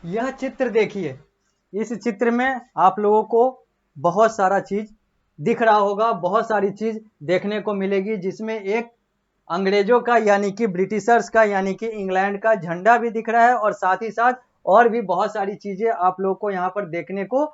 यह चित्र देखिए। इस चित्र में आप लोगों को बहुत सारा चीज दिख रहा होगा, बहुत सारी चीज देखने को मिलेगी, जिसमें एक अंग्रेजों का यानी कि ब्रिटिशर्स का यानी कि इंग्लैंड का झंडा भी दिख रहा है और साथ ही साथ और भी बहुत सारी चीजें आप लोगों को यहाँ पर देखने को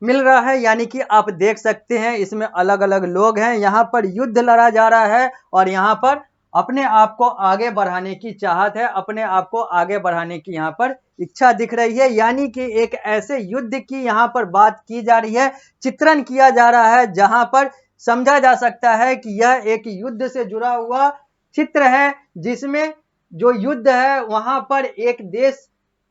मिल रहा है। यानी कि आप देख सकते हैं इसमें अलग अलग लोग हैं, यहाँ पर युद्ध लड़ा जा रहा है और यहाँ पर अपने आप को आगे बढ़ाने की चाहत है, अपने आप को आगे बढ़ाने की यहाँ पर इच्छा दिख रही है। यानी कि एक ऐसे युद्ध की यहाँ पर बात की जा रही है, चित्रण किया जा रहा है, जहां पर समझा जा सकता है कि यह एक युद्ध से जुड़ा हुआ चित्र है, जिसमें जो युद्ध है वहां पर एक देश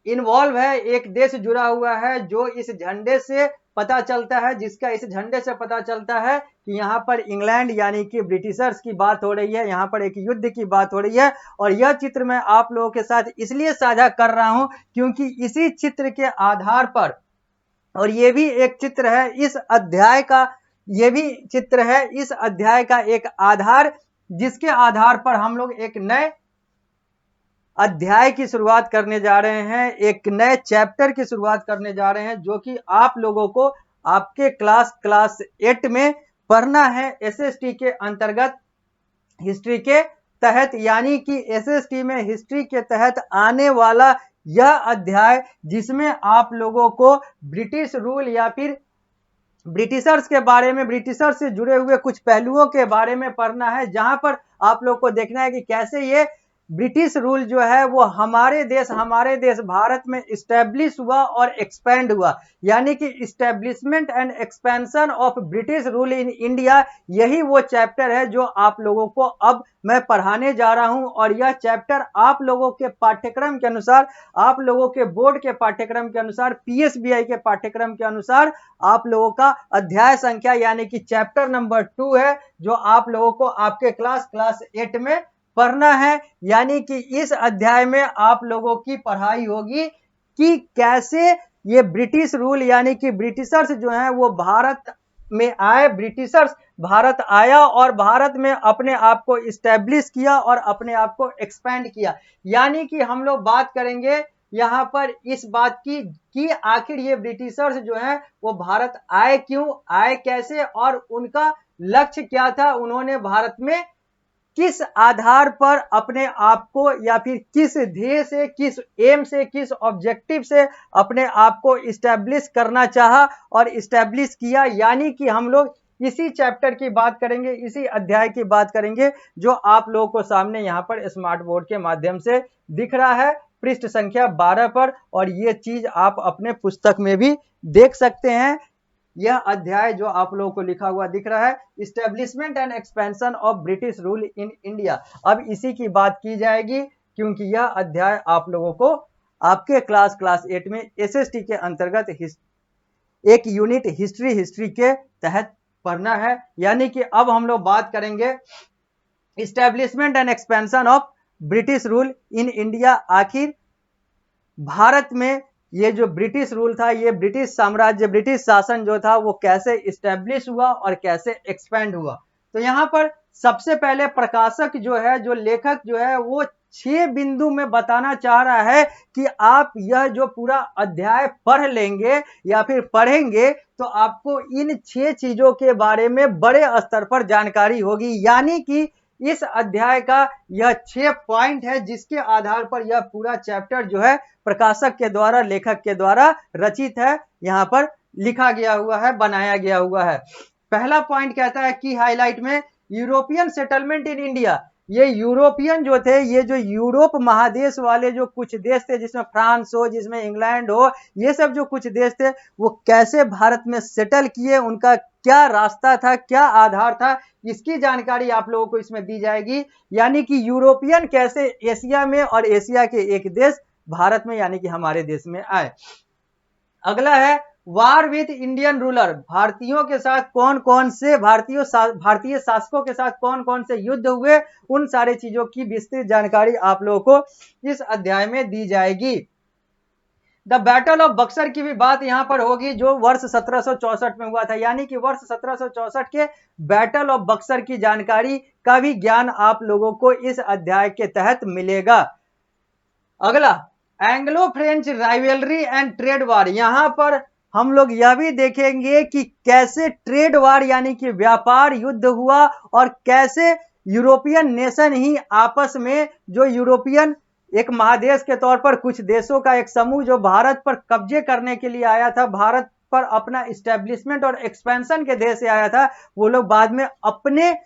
इन्वॉल्व है, एक देश जुड़ा हुआ है, जो इस झंडे से पता चलता है, जिसका इस झंडे से पता चलता है कि यहाँ पर इंग्लैंड यानी कि ब्रिटिशर्स की बात हो रही है, यहाँ पर एक युद्ध की बात हो रही है। और यह चित्र मैं आप लोगों के साथ इसलिए साझा कर रहा हूं क्योंकि इसी चित्र के आधार पर, और ये भी एक चित्र है इस अध्याय का, ये भी चित्र है इस अध्याय का एक आधार, जिसके आधार पर हम लोग एक नए अध्याय की शुरुआत करने जा रहे हैं, एक नए चैप्टर की शुरुआत करने जा रहे हैं, जो कि आप लोगों को आपके क्लास 8 में पढ़ना है, एसएसटी के अंतर्गत हिस्ट्री के तहत। यानी कि एसएसटी में हिस्ट्री के तहत आने वाला यह अध्याय, जिसमें आप लोगों को ब्रिटिश रूल या फिर ब्रिटिशर्स के बारे में, ब्रिटिशर्स से जुड़े हुए कुछ पहलुओं के बारे में पढ़ना है, जहां पर आप लोग को देखना है कि कैसे ये ब्रिटिश रूल जो है वो हमारे देश भारत में इस्टेब्लिश हुआ और एक्सपेंड हुआ। यानी कि establishment and expansion of British rule in India, यही वो चैप्टर है जो आप लोगों को अब मैं पढ़ाने जा रहा हूं। और यह चैप्टर आप लोगों के पाठ्यक्रम के अनुसार, आप लोगों के बोर्ड के पाठ्यक्रम के अनुसार, पीएसबीआई के पाठ्यक्रम के अनुसार आप लोगों का अध्याय संख्या यानी कि चैप्टर नंबर 2 है, जो आप लोगों को आपके क्लास 8 में पढ़ना है। यानी कि इस अध्याय में आप लोगों की पढ़ाई होगी कि कैसे ये ब्रिटिश रूल यानी कि ब्रिटिशर्स जो हैं वो भारत में आए, ब्रिटिशर्स भारत आया और भारत में अपने आप को इस्टेब्लिश किया और अपने आप को एक्सपेंड किया। यानी कि हम लोग बात करेंगे यहाँ पर इस बात की कि आखिर ये ब्रिटिशर्स जो हैं वो भारत आए क्यों, आए कैसे, और उनका लक्ष्य क्या था, उन्होंने भारत में किस आधार पर अपने आप को या फिर किस ध्येय से, किस एम से, किस ऑब्जेक्टिव से अपने आप को इस्टेब्लिश करना चाहा और इस्टेब्लिश किया। यानी कि हम लोग इसी चैप्टर की बात करेंगे, इसी अध्याय की बात करेंगे, जो आप लोगों को सामने यहाँ पर स्मार्ट बोर्ड के माध्यम से दिख रहा है पृष्ठ संख्या 12 पर। और ये चीज आप अपने पुस्तक में भी देख सकते हैं। यह अध्याय जो आप लोगों को लिखा हुआ दिख रहा है, establishment and expansion of British rule in India, अब इसी की बात की जाएगी, क्योंकि यह अध्याय आप लोगों को आपके क्लास 8 में एसएसटी के अंतर्गत एक यूनिट हिस्ट्री के तहत पढ़ना है। यानी कि अब हम लोग बात करेंगे establishment and expansion of British rule in India. आखिर भारत में ये जो ब्रिटिश रूल था, ये ब्रिटिश साम्राज्य, ब्रिटिश शासन जो था वो कैसे इस्टेब्लिश हुआ और कैसे एक्सपेंड हुआ। तो यहाँ पर सबसे पहले प्रकाशक जो है, जो लेखक जो है, वो 6 बिंदु में बताना चाह रहा है कि आप यह जो पूरा अध्याय पढ़ लेंगे या फिर पढ़ेंगे तो आपको इन 6 चीजों के बारे में बड़े स्तर पर जानकारी होगी। यानी कि इस अध्याय का यह 6 पॉइंट है, जिसके आधार पर यह पूरा चैप्टर जो है प्रकाशक के द्वारा, लेखक के द्वारा रचित है, यहाँ पर लिखा गया हुआ है, बनाया गया हुआ है। पहला पॉइंट कहता है कि हाईलाइट में यूरोपियन सेटलमेंट इन इंडिया। ये यूरोपियन जो थे, ये जो यूरोप महादेश वाले जो कुछ देश थे, जिसमें फ्रांस हो, जिसमें इंग्लैंड हो, ये सब जो कुछ देश थे, वो कैसे भारत में सेटल किए, उनका क्या रास्ता था, क्या आधार था, इसकी जानकारी आप लोगों को इसमें दी जाएगी। यानी कि यूरोपियन कैसे एशिया में और एशिया के एक देश भारत में यानी कि हमारे देश में आए। अगला है वार विथ इंडियन रूलर। भारतीयों के साथ कौन कौन से, भारतीय शासकों के साथ कौन कौन से युद्ध हुए, उन सारे चीजों की विस्तृत जानकारी आप लोगों को इस अध्याय में दी जाएगी। द बैटल ऑफ बक्सर की भी बात यहां पर होगी, जो वर्ष 1764 में हुआ था। यानी कि वर्ष 1764 के बैटल ऑफ बक्सर की जानकारी का भी ज्ञान आप लोगों को इस अध्याय के तहत मिलेगा। अगला Anglo French rivalry and trade war. यहां पर हम लोग यह भी देखेंगे कि कैसे ट्रेड वार यानी कि व्यापार युद्ध हुआ और कैसे यूरोपियन नेशन ही आपस में, जो यूरोपियन एक महादेश के तौर पर कुछ देशों का एक समूह जो भारत पर कब्जे करने के लिए आया था, भारत पर अपना इस्टेब्लिशमेंट और एक्सपेंशन के देश से आया था, वो लोग बाद में अपने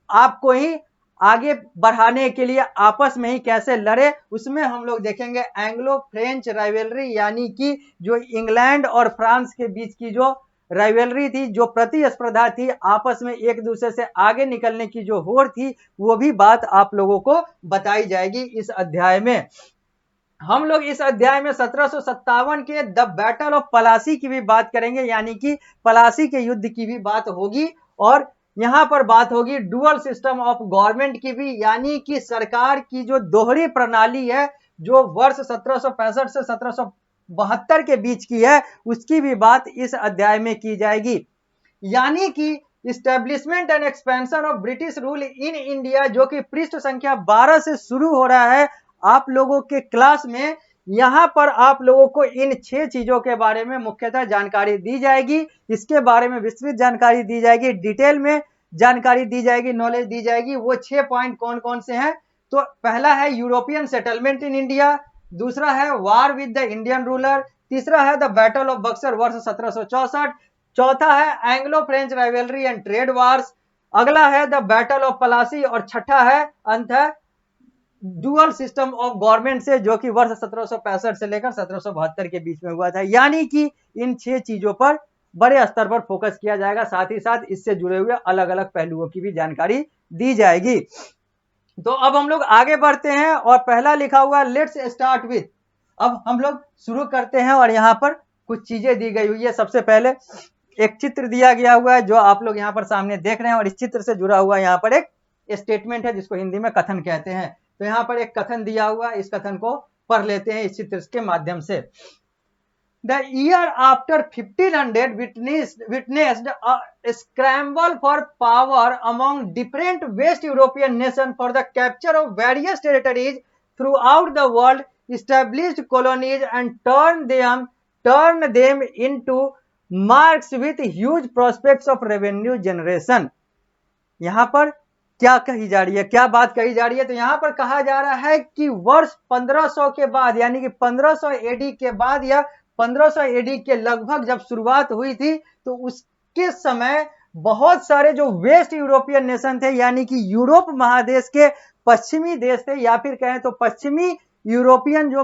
आप को ही आगे बढ़ाने के लिए आपस में ही कैसे लड़े, उसमें हम लोग देखेंगे एंग्लो फ्रेंच राइवलरी यानी कि जो इंग्लैंड और फ्रांस के बीच की जो राइवलरी थी, जो प्रतिस्पर्धा थी, आपस में एक दूसरे से आगे निकलने की जो होड़ थी, वो भी बात आप लोगों को बताई जाएगी इस अध्याय में। हम लोग इस अध्याय में 1757 के द बैटल ऑफ पलासी की भी बात करेंगे, यानी कि पलासी के युद्ध की भी बात होगी, और यहां पर बात होगी डुअल सिस्टम ऑफ गवर्नमेंट की भी, यानी कि सरकार की जो दोहरी प्रणाली है, जो वर्ष 1765 से 1772 के बीच की है, उसकी भी बात इस अध्याय में की जाएगी। यानी कि establishment and expansion of British rule in India, जो कि पृष्ठ संख्या 12 से शुरू हो रहा है आप लोगों के क्लास में। यहां पर आप लोगों को इन 6 चीजों के बारे में मुख्यतः जानकारी दी जाएगी, इसके बारे में विस्तृत जानकारी दी जाएगी, डिटेल में जानकारी दी जाएगी, नॉलेज दी जाएगी। वो 6 पॉइंट कौन कौन से हैं? तो पहला है यूरोपियन सेटलमेंट इन इंडिया, दूसरा है वार विद द इंडियन रूलर, तीसरा है द बैटल ऑफ बक्सर वर्ष 1764, चौथा है Anglo French rivalry and trade wars, अगला है द बैटल ऑफ पलासी, और छठा है अंत है डुअल सिस्टम ऑफ गवर्नमेंट से, जो कि वर्ष 1765 से लेकर 1772 के बीच में हुआ था। यानी कि इन 6 चीजों पर बड़े स्तर पर फोकस किया जाएगा, साथ ही साथ इससे जुड़े हुए अलग अलग पहलुओं की भी जानकारी दी जाएगी। तो अब हम लोग आगे बढ़ते हैं और पहला लिखा हुआ लेट्स स्टार्ट विथ, अब हम लोग शुरू करते हैं और यहाँ पर कुछ चीजें दी गई हुई है। सबसे पहले एक चित्र दिया गया हुआ है जो आप लोग यहाँ पर सामने देख रहे हैं, और इस चित्र से जुड़ा हुआ यहाँ पर एक स्टेटमेंट है जिसको हिंदी में कथन कहते हैं। तो यहाँ पर एक कथन दिया हुआ है, इस कथन को पढ़ लेते हैं इस चित्र के माध्यम से। The year after 1500 witnessed a scramble for power among different West European nations for the capture of various territories throughout the world, established colonies and turned them into marks with huge prospects of revenue generation। यहाँ पर क्या कही जा रही है, क्या बात कही जा रही है? तो यहाँ पर कहा जा रहा है कि वर्ष 1500 के बाद, यानी कि 1500 एडी के बाद या 1500 एडी के लगभग जब शुरुआत हुई थी, तो उसके समय बहुत सारे जो वेस्ट यूरोपियन नेशन थे, यानी कि यूरोप महादेश के पश्चिमी देश थे, या फिर कहें तो पश्चिमी यूरोपियन जो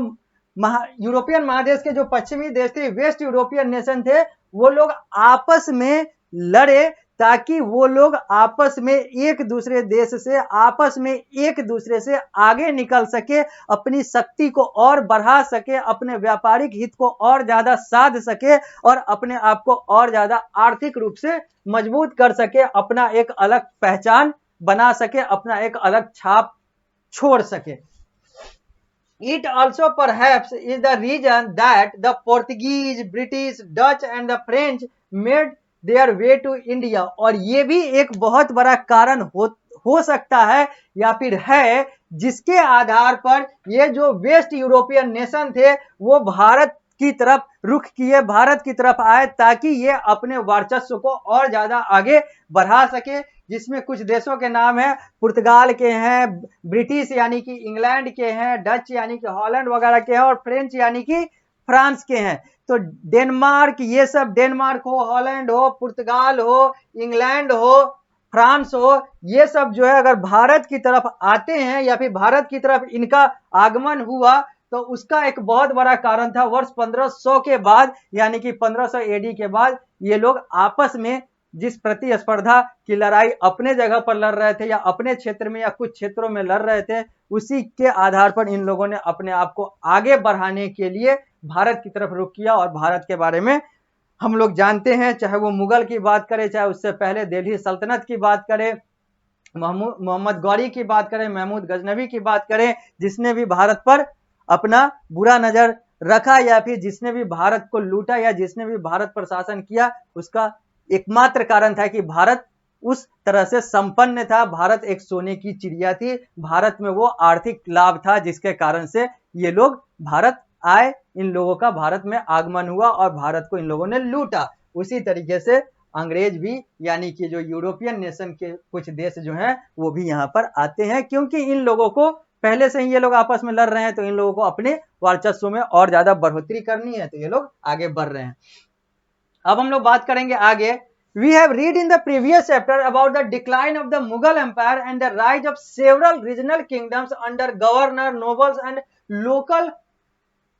यूरोपियन महादेश के जो पश्चिमी देश थे, वेस्ट यूरोपियन नेशन थे, वो लोग आपस में लड़े ताकि वो लोग आपस में एक दूसरे देश से, आपस में एक दूसरे से आगे निकल सके, अपनी शक्ति को और बढ़ा सके, अपने व्यापारिक हित को और ज्यादा साध सके, और अपने आप को और ज्यादा आर्थिक रूप से मजबूत कर सके, अपना एक अलग पहचान बना सके, अपना एक अलग छाप छोड़ सके। It also perhaps is the reason that the Portuguese, British, Dutch and the French made their way to India। और ये भी एक बहुत बड़ा कारण हो सकता है या फिर है, जिसके आधार पर ये जो वेस्ट यूरोपियन नेशन थे वो भारत की तरफ रुख किए, भारत की तरफ आए, ताकि ये अपने वर्चस्व को और ज्यादा आगे बढ़ा सके, जिसमें कुछ देशों के नाम है, पुर्तगाल के हैं, ब्रिटिश यानी कि इंग्लैंड के हैं, डच यानी कि हॉलैंड वगैरह के हैं, और फ्रेंच यानी कि फ्रांस के हैं। तो डेनमार्क, ये सब डेनमार्क हो, हॉलैंड हो, पुर्तगाल हो, इंग्लैंड हो, फ्रांस हो, ये सब जो है अगर भारत की तरफ आते हैं या फिर भारत की तरफ इनका आगमन हुआ, तो उसका एक बहुत बड़ा कारण था वर्ष 1500 के बाद, यानी कि 1500 एडी के बाद ये लोग आपस में जिस प्रतिस्पर्धा की लड़ाई अपने जगह पर लड़ रहे थे या अपने क्षेत्र में या कुछ क्षेत्रों में लड़ रहे थे, उसी के आधार पर इन लोगों ने अपने आप को आगे बढ़ाने के लिए भारत की तरफ रुख किया। और भारत के बारे में हम लोग जानते हैं, चाहे वो मुगल की बात करें, चाहे उससे पहले दिल्ली सल्तनत की बात करें, मोहम्मद गौरी की बात करें, महमूद गजनवी की बात करें, जिसने भी भारत पर अपना बुरा नजर रखा या फिर जिसने भी भारत को लूटा या जिसने भी भारत पर शासन किया, उसका एकमात्र कारण था कि भारत उस तरह से संपन्न था, भारत एक सोने की चिड़िया थी, भारत में वो आर्थिक लाभ था जिसके कारण से ये लोग भारत आए, इन लोगों का भारत में आगमन हुआ और भारत को इन लोगों ने लूटा। उसी तरीके से अंग्रेज भी, यानी कि जो यूरोपियन नेशन के कुछ देश जो हैं वो भी यहाँ पर आते हैं, क्योंकि इन लोगों को पहले से ही ये लोग आपस में लड़ रहे हैं, तो इन लोगों को अपने वर्चस्व में और ज्यादा बढ़ोतरी करनी है, तो ये लोग आगे बढ़ रहे हैं। अब हम लोग बात करेंगे आगे। We have read in the previous chapter about the decline of the Mughal Empire and the rise of several regional kingdoms under governor, nobles and local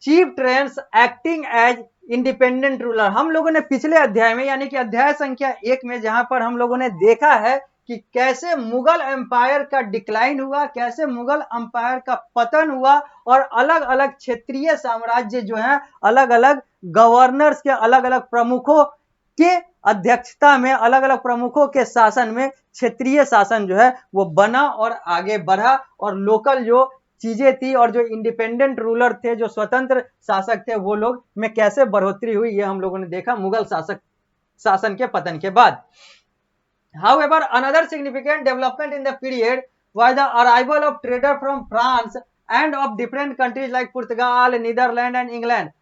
chief trains acting as independent ruler. हम लोगों ने पिछले अध्याय में, यानी कि अध्याय संख्या 1 में, जहां पर हम लोगों ने देखा है कि कैसे मुगल एम्पायर का डिक्लाइन हुआ, कैसे मुगल एम्पायर का पतन हुआ और अलग अलग क्षेत्रीय साम्राज्य जो है अलग अलग गवर्नर्स के, अलग अलग प्रमुखों के अध्यक्षता में, अलग अलग प्रमुखों के शासन में क्षेत्रीय शासन जो है वो बना और आगे बढ़ा, और लोकल जो चीजें थी और जो इंडिपेंडेंट रूलर थे, जो स्वतंत्र शासक थे, वो लोग में कैसे बढ़ोतरी हुई, ये हम लोगों ने देखा मुगल शासन के पतन के बाद। However, another significant development in the period was the arrival of traders from France and of different countries like Portugal, Netherlands and England.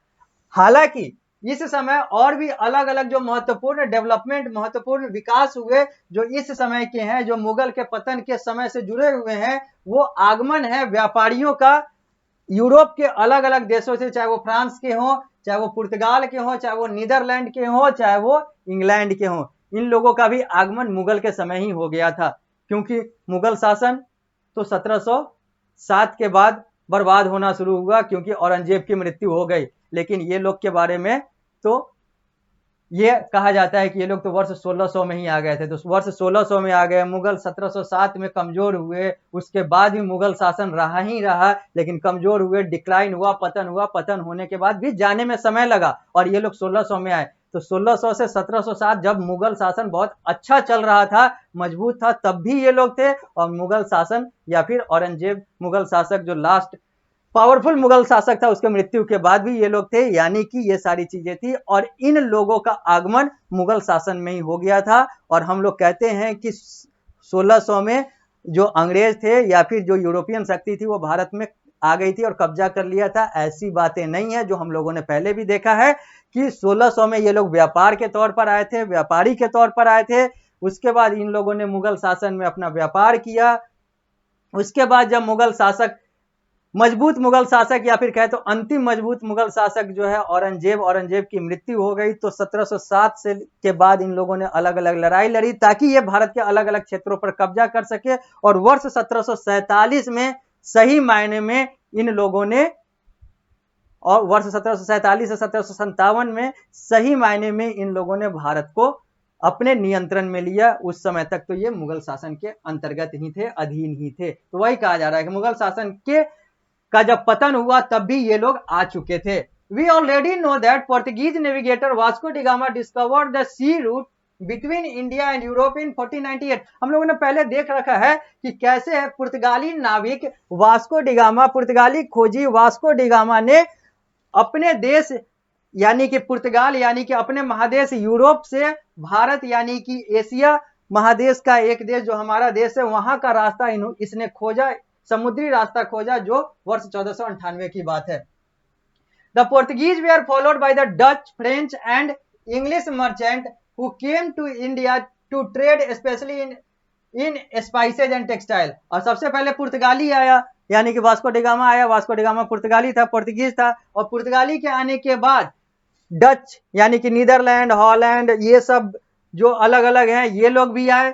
हालांकि इस समय और भी अलग अलग जो महत्वपूर्ण डेवलपमेंट, महत्वपूर्ण विकास हुए जो इस समय के हैं, जो मुगल के पतन के समय से जुड़े हुए हैं, वो आगमन है व्यापारियों का यूरोप के अलग अलग देशों से, चाहे वो फ्रांस के हों, चाहे वो पुर्तगाल के हों, चाहे वो नीदरलैंड के हों, चाहे वो इंग्लैंड के हों। इन लोगों का भी आगमन मुगल के समय ही हो गया था, क्योंकि मुगल शासन तो 1707 के बाद बर्बाद होना शुरू हुआ, क्योंकि औरंगजेब की मृत्यु हो गई। लेकिन ये लोग के बारे में तो ये कहा जाता है कि ये लोग तो वर्ष 1600 में ही आ गए थे, तो वर्ष 1600 में आ गए। मुगल 1707 में कमजोर हुए, उसके बाद भी मुगल शासन रहा ही रहा, लेकिन कमजोर हुए, डिक्लाइन हुआ, पतन हुआ। पतन होने के बाद भी जाने में समय लगा और ये लोग 1600 में आए। तो 1600 से 1707 जब मुगल शासन बहुत अच्छा चल रहा था, मजबूत था, तब भी ये लोग थे। और मुगल शासन या फिर औरंगजेब मुगल शासक जो लास्ट पावरफुल मुगल शासक था, उसके मृत्यु के बाद भी ये लोग थे, यानी कि ये सारी चीजें थी। और इन लोगों का आगमन मुगल शासन में ही हो गया था। और हम लोग कहते हैं कि 1600 में जो अंग्रेज थे या फिर जो यूरोपियन शक्ति थी वो भारत में आ गई थी और कब्जा कर लिया था। ऐसी बातें नहीं है, जो हम लोगों ने पहले भी देखा है कि 1600 में ये लोग व्यापार के तौर पर आए थे, व्यापारी के तौर पर आए थे। उसके बाद इन लोगों ने मुगल शासन में अपना व्यापार किया। उसके बाद जब मुगल शासक, मजबूत मुगल शासक या फिर कहे तो अंतिम मजबूत मुगल शासक जो है औरंगजेब की मृत्यु हो गई, तो 1707 से के बाद इन लोगों ने अलग अलग लड़ाई लड़ी ताकि ये भारत के अलग अलग क्षेत्रों पर कब्जा कर सके। और वर्ष 1747 में सही मायने में इन लोगों ने, और वर्ष 1747 से 1757 में सही मायने में इन लोगों ने भारत को अपने नियंत्रण में लिया। उस समय तक तो ये मुगल शासन के अंतर्गत ही थे, अधीन ही थे। तो वही कहा जा रहा है कि मुगल शासन के का जब पतन हुआ तब भी ये लोग आ चुके थे। We already know that Portuguese navigator Vasco da Gama discovered the sea route between India and Europe in 1498। हम लोगों ने पहले देख रखा है कि कैसे पुर्तगाली नाविक वास्को डी गामा, पुर्तगाली खोजी वास्को डी गामा ने अपने देश यानी कि पुर्तगाल, यानी कि अपने महादेश यूरोप से भारत यानी कि एशिया महादेश का एक देश जो हमारा देश है, वहां का रास्ता इसने खोजा, समुद्री रास्ता खोजा, जो वर्ष 1498 की बात है। The Portuguese were followed by the Dutch, French and English merchant who came to India to trade especially in spices and textile। और सबसे पहले पुर्तगाली आया, यानी कि वास्को डी गामा आया। वास्को डी गामा पुर्तगाली था, पोर्तुगीज था। और पुर्तगाली के आने के बाद डच यानी कि नीदरलैंड, हॉलैंड, ये सब जो अलग अलग हैं, ये लोग भी आए।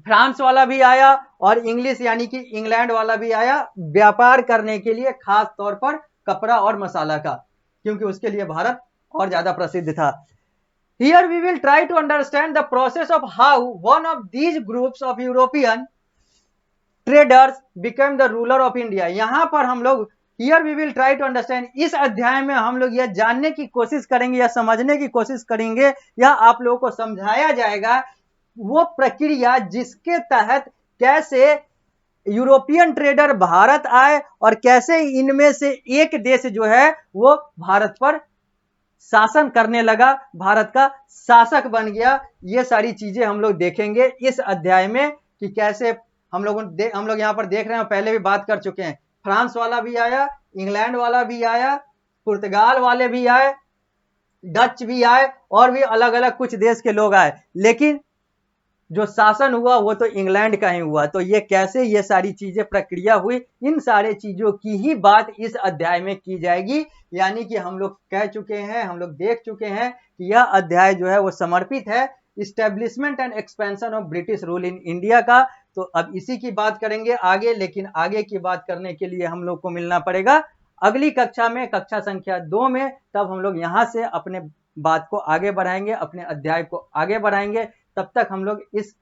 फ्रांस वाला भी आया और इंग्लिश यानी कि इंग्लैंड वाला भी आया, व्यापार करने के लिए, खास तौर पर कपड़ा और मसाला का, क्योंकि उसके लिए भारत और ज्यादा प्रसिद्ध था। Here we will try to understand the process of how one of these groups of European traders became the ruler of India। यहां पर हम लोग Here we will try to understand, इस अध्याय में हम लोग यह जानने की कोशिश करेंगे या समझने की कोशिश करेंगे, या आप लोगों को समझाया जाएगा वो प्रक्रिया जिसके तहत कैसे यूरोपियन ट्रेडर भारत आए और कैसे इनमें से एक देश जो है वो भारत पर शासन करने लगा, भारत का शासक बन गया। ये सारी चीजें हम लोग देखेंगे इस अध्याय में कि कैसे हम लोग यहाँ पर देख रहे हैं, पहले भी बात कर चुके हैं। फ्रांस वाला भी आया, इंग्लैंड वाला भी आया, पुर्तगाल वाले भी आए, डच भी आए और भी अलग अलग कुछ देश के लोग आए, लेकिन जो शासन हुआ वो तो इंग्लैंड का ही हुआ। तो ये कैसे ये सारी चीजें प्रक्रिया हुई, इन सारे चीजों की ही बात इस अध्याय में की जाएगी। यानी कि हम लोग कह चुके हैं, हम लोग देख चुके हैं कि यह अध्याय जो है वो समर्पित है establishment and expansion of British rule in India का। तो अब इसी की बात करेंगे आगे, लेकिन आगे की बात करने के लिए हम लोग को मिलना पड़ेगा अगली कक्षा में, कक्षा संख्या 2 में। तब हम लोग यहाँ से अपने बात को आगे बढ़ाएंगे, अपने अध्याय को आगे बढ़ाएंगे। तब तक हम लोग इस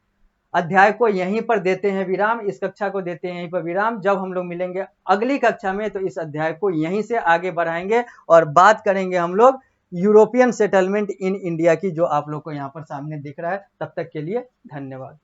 अध्याय को यहीं पर देते हैं विराम, इस कक्षा को देते हैं यहीं पर विराम। जब हम लोग मिलेंगे अगली कक्षा में तो इस अध्याय को यहीं से आगे बढ़ाएंगे और बात करेंगे हम लोग यूरोपियन सेटलमेंट इन इंडिया की, जो आप लोग को यहाँ पर सामने दिख रहा है। तब तक के लिए धन्यवाद।